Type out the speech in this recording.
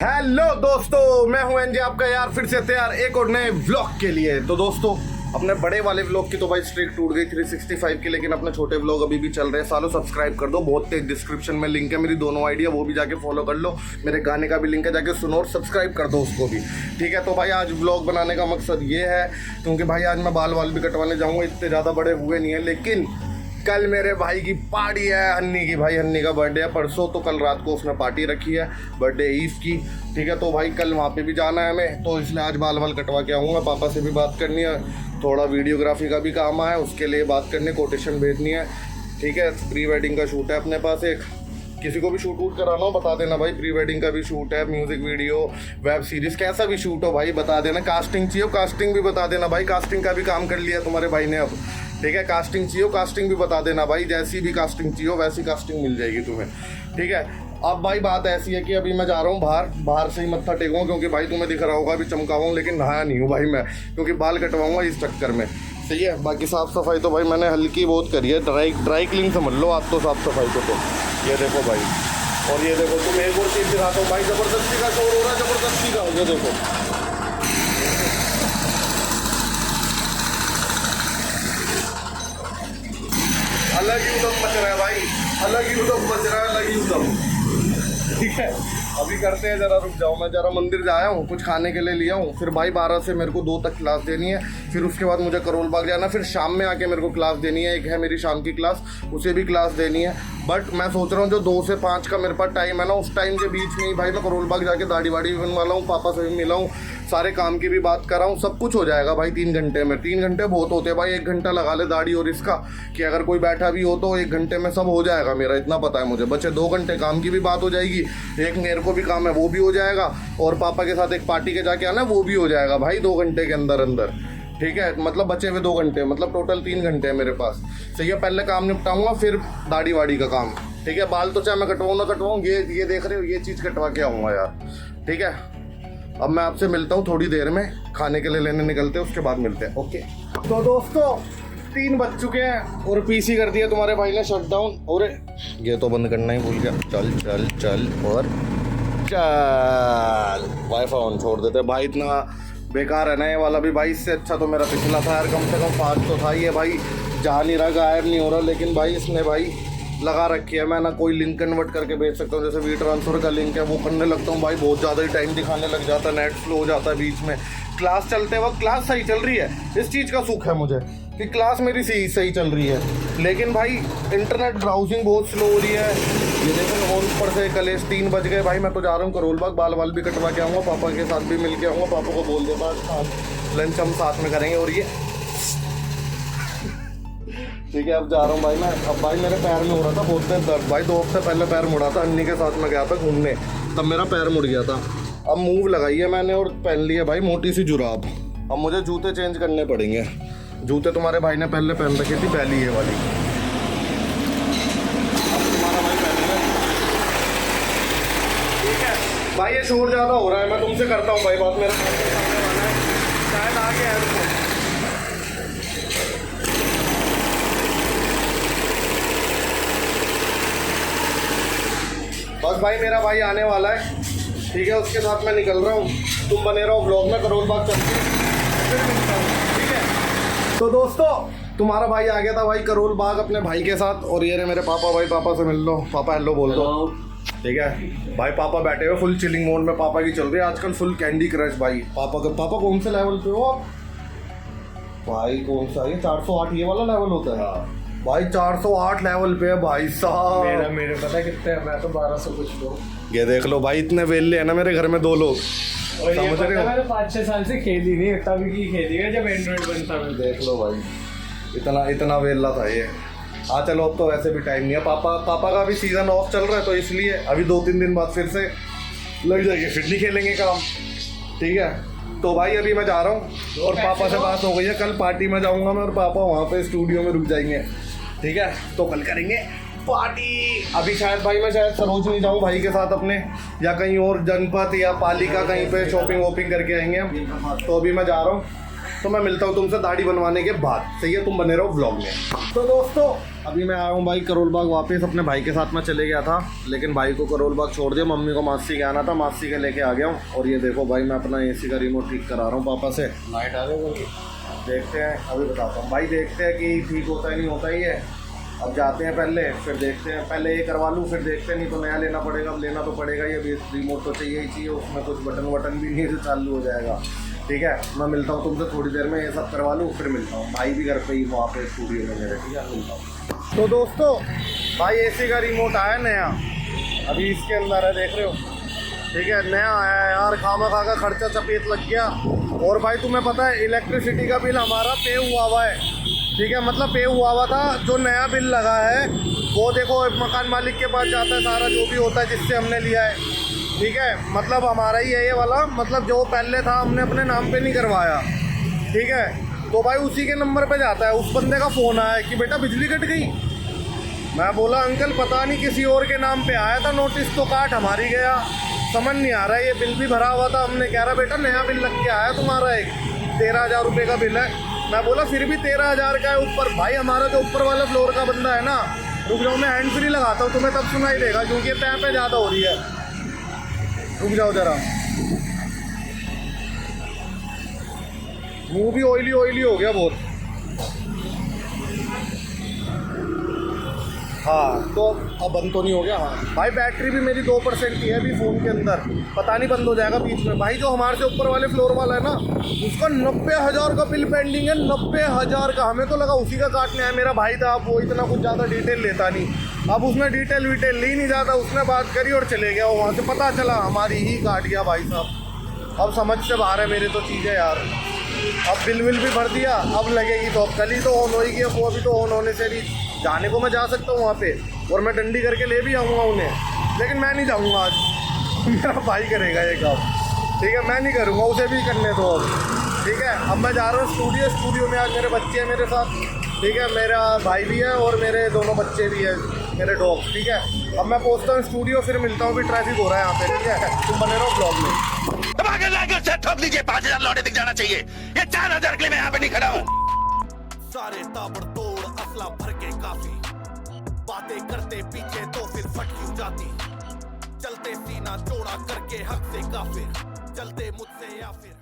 Hello दोस्तों, मैं हूं एनजे आपका यार, फिर से तैयार एक और नए व्लॉग के लिए। तो दोस्तों, अपने बड़े वाले व्लॉग की तो भाई स्ट्रीक टूट गई 365 की, लेकिन अपने छोटे व्लॉग अभी भी चल रहे हैं। सालों सब्सक्राइब कर दो, बहुत तेज डिस्क्रिप्शन में लिंक है मेरी दोनों आइडिया, वो भी जाके फॉलो कर लो। मेरे गाने का भी लिंक है, जाके सुनो और सब्सक्राइब कर दो उसको भी, ठीक है। तो भाई आज व्लॉग बनाने का मकसद ये है, क्योंकि भाई आज मैं बाल भी कटवाने जाऊँगा। इतने ज़्यादा बड़े हुए नहीं है, लेकिन कल मेरे भाई की पार्टी है, हन्नी की। भाई हन्नी का बर्थडे है परसों, तो कल रात को उसने पार्टी रखी है, बर्थडे ईव की, ठीक है। तो भाई कल वहाँ पे भी जाना है हमें, तो इसलिए आज बाल कटवा के आऊँगा। पापा से भी बात करनी है, थोड़ा वीडियोग्राफी का भी काम है, उसके लिए बात करनी, कोटेशन भेजनी है, ठीक है। प्री वेडिंग का शूट है अपने पास एक, किसी को भी शूट वूट कराना हो बता देना भाई। प्री वेडिंग का भी शूट है, म्यूजिक वीडियो, वेब सीरीज, कैसा भी शूट हो भाई बता देना। कास्टिंग चाहिए, कास्टिंग भी बता देना भाई। कास्टिंग का भी काम कर लिया तुम्हारे भाई ने अब, ठीक है। कास्टिंग चाहिए, कास्टिंग भी बता देना भाई। जैसी भी कास्टिंग चाहिए वैसी कास्टिंग मिल जाएगी तुम्हें, ठीक है। अब भाई बात ऐसी है कि अभी मैं जा रहा हूँ बाहर से ही मत्था टेकूँ, क्योंकि भाई तुम्हें दिख रहा होगा अभी चमका हूँ, लेकिन नहाया नहीं हूँ भाई मैं, क्योंकि बाल कटवाऊँगा इस चक्कर में, सही है। बाकी साफ़ सफाई तो भाई मैंने हल्की बहुत करी है, ड्राई क्लीन समझ लो आप तो साफ़ सफाई को। तो ये देखो भाई, और ये देखो तुम एक और चीज़ दिखाता हूँ भाई, ज़बरदस्ती का शोर हो रहा है, ज़बरदस्ती का। ये देखो अलग ही उदम मच रहा है भाई, अलग ही उदम मच रहा है, अलग ही उदम, ठीक है। अभी करते हैं, जरा रुक जाओ, मैं जरा मंदिर जा आया हूँ, कुछ खाने के लिए लिया हूँ। फिर भाई 12 से मेरे को 2 तक क्लास देनी है, फिर उसके बाद मुझे करोल बाग जाना, फिर शाम में आके मेरे को क्लास देनी है। एक है मेरी शाम की क्लास, उसे भी क्लास देनी है। बट मैं सोच रहा हूँ जो 2 से 5 का मेरे पास टाइम है ना, उस टाइम के बीच में ही भाई मैं करोल बाग जाके दाढ़ी वाड़ी भी बनवा लाऊँ, पापा से भी मिला हूँ, सारे काम की भी बात कर रहा हूँ, सब कुछ हो जाएगा भाई 3 घंटे में। 3 घंटे बहुत होते हैं भाई, 1 घंटा लगा ले दाढ़ी और इसका, कि अगर कोई बैठा भी हो तो 1 घंटे में सब हो जाएगा मेरा, इतना पता है मुझे। बच्चे 2 घंटे काम की भी बात हो जाएगी, एक मेरे को भी काम है वो भी हो जाएगा, और पापा के साथ एक पार्टी के जाके आना वो भी हो जाएगा भाई 2 घंटे के अंदर अंदर, ठीक है। मतलब बचे हुए 2 घंटे, मतलब टोटल 3 घंटे है मेरे पास, सही है। पहले काम निपटाऊंगा, फिर दाढ़ी वाड़ी का काम, ठीक है। बाल तो चाहे मैं कटवाऊँ ना कटवाऊँ, ये देख रहे हो, ये चीज़ कटवा के आऊँगा यार, ठीक है। अब मैं आपसे मिलता हूँ थोड़ी देर में, खाने के लिए लेने निकलते हैं, उसके बाद मिलते हैं, ओके। तो दोस्तों 3 बज चुके हैं और पीसी कर दिया तुम्हारे भाई ने शट डाउन। और ये तो बंद करना ही भूल गया। चल चल चल और चल, वाईफाई ऑन छोड़ देते भाई। इतना बेकार है ना ये वाला भी भाई, इससे अच्छा तो मेरा पिछला था यार, कम से कम फास्ट तो था ये भाई। जा नहीं रहा, गायब नहीं हो रहा, लेकिन भाई इसने भाई लगा रखी है। मैं ना कोई लिंक कन्वर्ट करके भेज सकता हूँ, जैसे वी ट्रांसफ़र का लिंक है वो करने लगता हूँ भाई, बहुत ज़्यादा ही टाइम दिखाने लग जाता है, नेट स्लो हो जाता है बीच में। क्लास चलते वक्त क्लास सही चल रही है, इस चीज़ का सुख है मुझे कि क्लास मेरी सही चल रही है, लेकिन भाई इंटरनेट ब्राउजिंग बहुत स्लो हो रही है। ये देखो और ऊपर से कलेश 3 बज गए भाई। मैं तो जा रहा हूँ करोल बाग, बाल भी कटवा के आऊँगा, पापा के साथ भी मिल के आऊँगा, पापा को बोल देता लंच हम साथ में करेंगे। और ये ठीक है, अब जा रहा हूँ भाई मैं। अब भाई मेरे पैर में हो रहा था बहुत देर दर्द भाई, 2 हफ्ते पहले पैर मुड़ा था, अन्नी के साथ मैं गया था घूमने, तब मेरा पैर मुड़ गया था। अब मूव लगाई है मैंने और पहन ली है भाई मोटी सी जुराब। अब मुझे जूते चेंज करने पड़ेंगे, जूते तुम्हारे भाई ने पहले पहन रखी थी, पहली ये वाली, अब तुम्हारा भाई पहन, ठीक है भाई। ये शोर ज़्यादा हो रहा है, मैं तुमसे करता हूँ भाई बात, मेरा सामने वाला है, शायद आ गया है। बस भाई मेरा भाई आने वाला है, ठीक है, उसके साथ मैं निकल रहा हूँ। तुम बने रहो ब्लॉग में, करोल बाग चलते फिर मिलता हूँ, ठीक है। तो दोस्तों तुम्हारा भाई आ गया था भाई करोल बाग अपने भाई के साथ, और ये रहे मेरे पापा। भाई पापा से मिल लो, पापा हेलो बोल दो, ठीक है भाई। पापा बैठे हुए फुल चिलिंग मोड में, पापा की चल रही है आजकल फुल कैंडी क्रश भाई। पापा कौन से लेवल पे हो आप भाई? कौन सा ये 408 ये वाला लेवल होता है भाई? 408 लेवल पे है भाई साहब। मेरे पता कितने है, मैं तो 1200 कुछ लो। ये देख लो भाई, इतने वेले है ना मेरे घर में 2 लोग, समझ रहे हो? मैंने 5-6 साल से खेली नहीं, तभी की खेली है जब एंड्रॉइड बनता है। देख लो भाई, इतना वेला था ये। हाँ चलो, अब तो वैसे भी टाइम नहीं है। पापा का भी सीज़न ऑफ चल रहा है, तो इसलिए अभी 2-3 दिन बाद फिर से लग जाएंगे, फिर नहीं खेलेंगे काम, ठीक है। तो भाई अभी मैं जा रहा हूँ और पापा से बात हो गई है, कल पार्टी में जाऊँगा मैं और पापा वहाँ पे स्टूडियो में रुक जाएंगे, ठीक है। तो कल करेंगे पार्टी। अभी शायद भाई मैं सरोजनी जाऊँ भाई के साथ अपने, या कहीं और जनपद या पालिका कहीं पे शॉपिंग वॉपिंग करके आएंगे हम। तो अभी मैं जा रहा हूँ, तो मैं मिलता हूँ तुमसे दाढ़ी बनवाने के बाद। सही है, तुम बने रहो ब्लॉग में। तो दोस्तों अभी मैं आया हूँ भाई करोल बाग वापस। अपने भाई के साथ मैं चले गया था, लेकिन भाई को करोल बाग छोड़ दिया। मम्मी को मासी के आना था, मासी के लेके आ गया हूँ। और ये देखो भाई, मैं अपना AC का रिमोट ठीक करा रहा हूँ पापा से। लाइट आ गई। देखते हैं, अभी बताता हूँ भाई, देखते हैं कि ठीक होता है नहीं होता ही है। अब जाते हैं पहले, फिर देखते हैं। पहले ये करवा लूँ फिर देखते हैं, नहीं तो नया लेना पड़ेगा। अब लेना तो पड़ेगा, ये रिमोट तो चाहिए ही चाहिए। उसमें कुछ बटन भी नहीं है जो चालू हो जाएगा। ठीक है, मैं मिलता हूँ तुमसे थोड़ी देर में, ये सब करवा लूँ फिर मिलता हूँ। भाई भी घर पे ही वहाँ पे स्टूडियो में मेरे। ठीक है, मिलता हूँ। तो दोस्तों भाई AC का रिमोट आया नया, अभी इसके अंदर है, देख रहे हो। ठीक है, नया आया है यार, खामा खा का खर्चा चपेट लग गया। और भाई तुम्हें पता है इलेक्ट्रिसिटी का बिल हमारा पे हुआ है। ठीक है, मतलब पे हुआ था। जो नया बिल लगा है वो देखो मकान मालिक के पास जाता है सारा, जो भी होता है जिससे हमने लिया है। ठीक है, मतलब हमारा ही है ये वाला, मतलब जो पहले था हमने अपने नाम पे नहीं करवाया। ठीक है, तो भाई उसी के नंबर पे जाता है। उस बंदे का फ़ोन आया कि बेटा बिजली कट गई। मैं बोला अंकल पता नहीं किसी और के नाम पे आया था नोटिस, तो काट हमारी गया। समझ नहीं आ रहा है, ये बिल भी भरा हुआ था। हमने कह रहा बेटा नया बिल लग के आया तुम्हारा, एक 13,000 रुपये का बिल है। मैं बोला फिर भी 13,000 का है ऊपर। भाई हमारा जो ऊपर वाला फ्लोर का बंदा है ना, रुक जाओ मैं हैंड फ्री लगाता हूँ, तुम्हें तब सुनाई देगा क्योंकि पे ज़्यादा हो रही है। रुक जाओ ज़रा, मुंह भी ऑयली हो गया बहुत। हाँ तो अब बंद तो नहीं हो गया। हाँ भाई बैटरी भी मेरी 2% की है अभी फ़ोन के अंदर, पता नहीं बंद हो जाएगा बीच में। भाई जो हमारे से ऊपर वाले फ्लोर वाला है ना, उसका 90,000 का बिल पेंडिंग है। 90,000 का। हमें तो लगा उसी का काटने है। मेरा भाई था, वो इतना कुछ ज़्यादा डिटेल लेता नहीं। अब उसने डिटेल ली नहीं ज़्यादा, उसने बात करी और चले गया। वहाँ से पता चला हमारी ही काट गया भाई साहब। अब समझ से बाहर है मेरी तो चीज़ें यार। अब बिल भी भर दिया, अब लगेगी तो अब कल ही तो ऑन होगी। वो अभी तो ऑन होने से भी जाने को मैं जा सकता हूँ वहाँ पे, और मैं डंडी करके ले भी आऊँगा उन्हें, लेकिन मैं नहीं जाऊँगा आज। मेरा भाई करेगा ये काम। ठीक है, मैं नहीं करूँगा, उसे भी करने दो अब। ठीक है, अब मैं जा रहा हूँ स्टूडियो में। आज मेरे बच्चे हैं मेरे साथ। ठीक है, मेरा भाई भी है और मेरे दोनों बच्चे भी हैं, मेरे डॉग। ठीक है, अब मैं पहुँचता हूँ स्टूडियो, फिर मिलता हूँ। अभी ट्रैफिक हो रहा है यहाँ पे। ठीक है, तुम बने रहो ब्लॉग में। ठोक लीजिए, 5,000 लौटे दिख जाना चाहिए। ये 4,000 के लिए मैं यहाँ पे नहीं खड़ा हूँ। सारे ताबड़तोड़ असला भर के काफी, बातें करते पीछे तो फिर फट क्यों जाती। चलते सीना चौड़ा करके हक से काफिर, चलते मुझसे या फिर